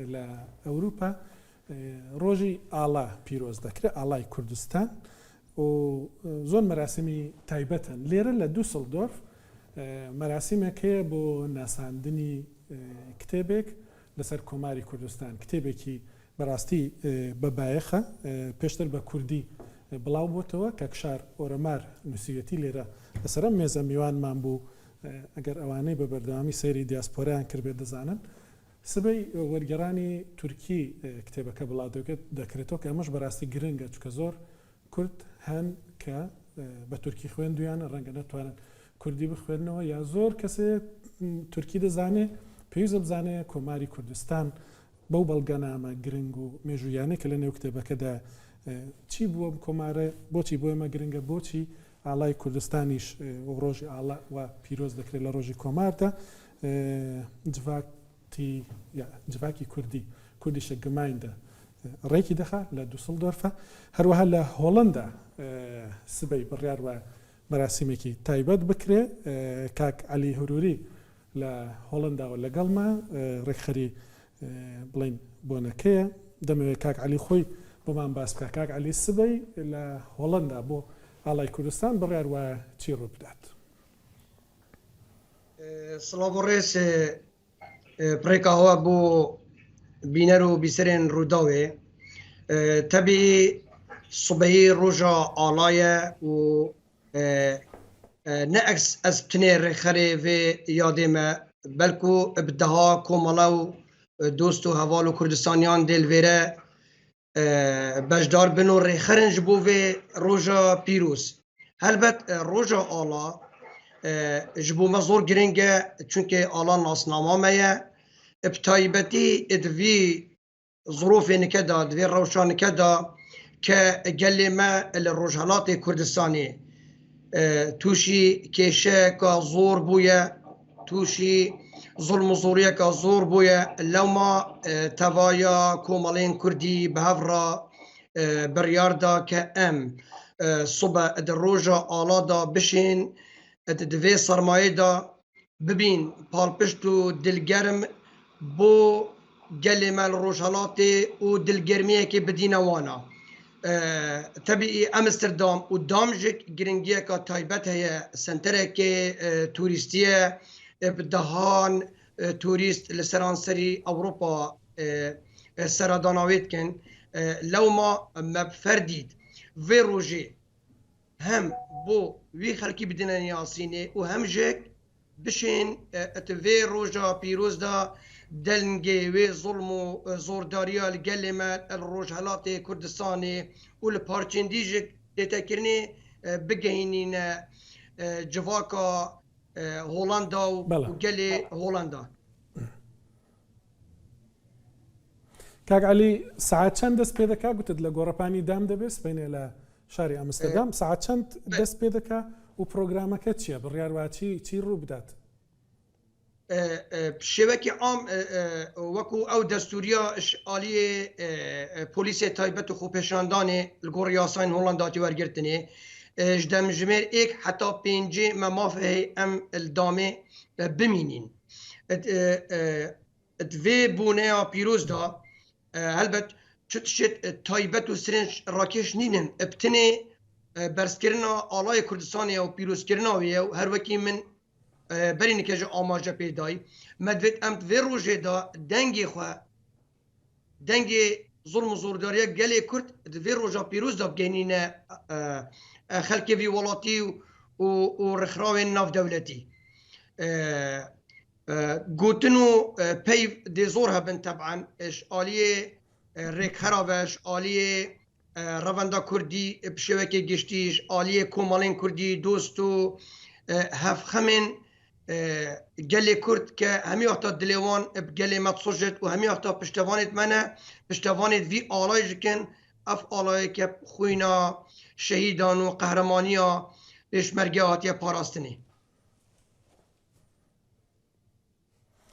لأوروبا روجي آلا بيروز ذكر آلاي كردستان وزون مراسمي تايبتا ليرة لدوسلدورف مراسمك بو ناساندني كتابك لسر كوماري كردستان كتابكي براستي ببايخة بيشتر بكردي بلاو بوتوا كاكشار اورمار نسيتي ليرة لسر ميزا ميوان مانبو اگر اواني ببردوامی سيري دياسپوريان كربي دزانن سبي ورگراني تركي كتابك بلاو دكريتو كامش براستي گرنگا چوك زور كرد هن كا بتركي خوين دويان رنگ نتوانن كردي بخوينوا يا زور كسي تركي دزاني پێویستە بزانێ کۆماری کوردستان بەو بەڵگەنامە گرنگ و مێژویانەی کە لە نێو کتێبەکەدا چی بووە کۆمارە بۆچی بۆ ئێمە گرنگە بۆچی ئاڵای کوردستانیش ڕۆژی ئاڵا و پیرۆز دەکرێت لە ڕۆژی کۆماردا جڤاکی کوردیشە گمایندە ڕێکی دەخات لە دووسڵدۆرفە هەروەها لە هۆڵەندا سبەی بڕیار وە مەراسیمێکی تایبەت بکرێ کاک عەلی هەروری لە هۆڵندا و لەگەڵمە ڕێکخەری بڵین بۆنەکەیە دەمەوێت کاک عەلی خۆی بۆمان باس بکات کاک عەلی سبەی لە هۆڵندا بۆ ئاڵای کوردستان بڕیار وایە چی ڕوو بدات سڵاو بۆ ڕێز پڕێکاوە بۆ بینەر و بیسەرێن ڕووداوێ تەبی سوبەیی ڕۆژە ئاڵایە و نه از بتنه رخره و یادمه بلکو ابتها کومالا و دوست و حوال و کردستانیان دل وره بجدار بنو رخرنج بو و روژا پیروز هلبت روژا آلا جبو مزور گرنگه چونکه آلا ناسنامه مایه ابتایبتی ادوی ظروف نکده دوی روشا نکده که گلمه الروجهالات کردستانی توشی کشه که زور بویه توشی ظلم و زوریه که زور بویه لوما توایا کومالین کردی به هفرا بریاردا که ام صبح در روژا آلادا بشین دوی سرمایه دا ببین پالپشت و دلگرم بو گلیمال روژهالاتی و دلگرمیه که بدین وانا طبیعی امستردام و دامجک گرنگیه که تایبت هیا سنتره که توریستیه بدهان توریست لسرانسری اوروپا سراداناویت کن لو ما مبفردید و روژه هم بو وی خلکی بدن نیاسینه و هم جک بشین اتوی روژا پیروز دا دلنگی و ظلم و زورداری الگلمه الروجهالات کردستانی و لپارچندیجک تتکرنی بگهینین جواکا هولندا و گلی هولندا کاک عەلی ساعات چەند دەست پێ دەکا گوتت لە گۆڕەپانی دام دەبێت بینێ لە شاری ئامستەردام ساعات چەند دەست پێ دەکا و پرۆگرامەکە چییە بڕیارواچی چی ڕوو بدات شبكة عام وكو او دستوريا آلية بوليسية تايبت وخو بشانداني الغورياسين هولنداتي ورگرتني جدم جمير ايك حتى بينجي ما مافهي ام الدامي بمينين اتفي بونيا بيروز دا هلبت چتشت تايبت و سرنج راكش نينن ابتني برسكرنا آلاي كردستاني و بيروز كرنا ويو هر وكي من برینی که آماجه پیدایی مدوید امت وی روژه دا دنگی خواه دنگی ظلم و زورداریه گلی کرد وی روژه پیروز دا بگینین خلکی وی ولاتی و رخراوی ناف دولتی گوتنو پیو دی زور هبن طبعا اش آلیه ریک خرابش آلیه رواندا کردی بشوکه گشتیش آلیه کومالین کردی دوستو هف خمین گلی کرد که همی وقتا دلیوان بگلی متصوجت و همی وقتا پشتوانت منه پشتوانت وی آلای جکن اف آلای که خوینا شهیدان و قهرمانی ها پیشمرگه هاتی پاراستنی